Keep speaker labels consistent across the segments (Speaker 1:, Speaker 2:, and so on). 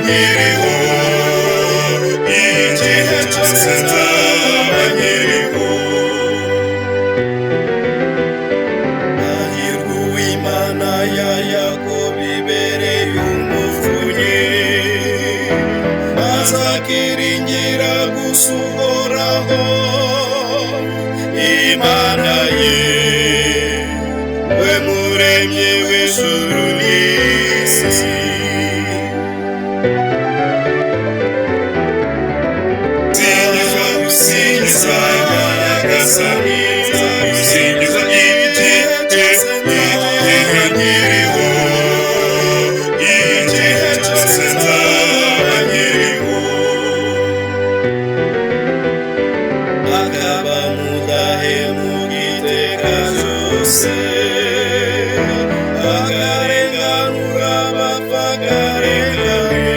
Speaker 1: nkiriho, igihe cyose nzaba nkiriho. Hahirwa uw'Imana ya Yakobo ibereye umuvunyi, azakiringira gusa Uhoraho Imana ye, we muremyi w'ijuru n'isi. Singizwa gusingiza Nyagasani, gusingiza igihe cyose nkiriho, igihe cyose nzaba nkiriho. Akaba mudahemuka iteka ryose, akarenganura abapfakarengane,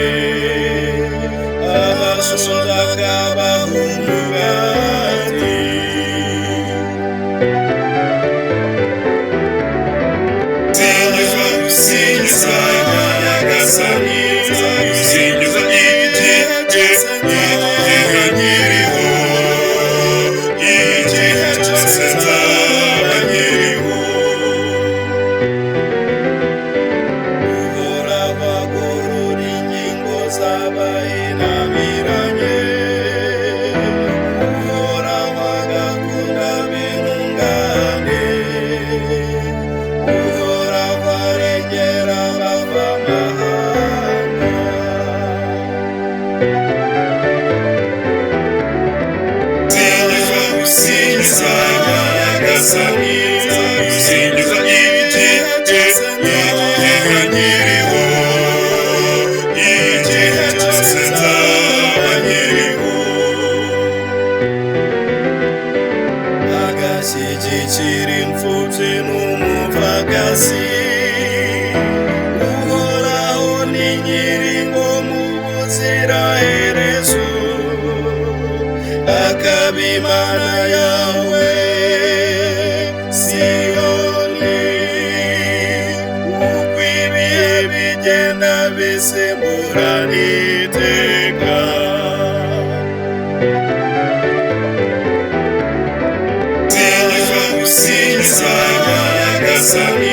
Speaker 1: abashonje akabaha umugati. Singizwa gusingiza Nyagasani, gusingiza igihe cyose nkiriho, igihe cyose nzaba nkiriho. Uhoraho agorora ingingo z'abahinamiranye, Uhoraho agakunda ab'intungane, Uhoraho arengera abavamahanga. Singizwa gusingiza Nyagasani, gusingiza igihe cyose nkiriho, igihe cyose nzaba nkiriho. Agashyigikira imfubyi n'umupfakazi, Uhoraho ni nyir'ingoma ubuziraherezo, akaba Imana yawe Siyoni. Uko ibihe bigenda bisimburana iteka, singizwa gusingiza Nyagasani,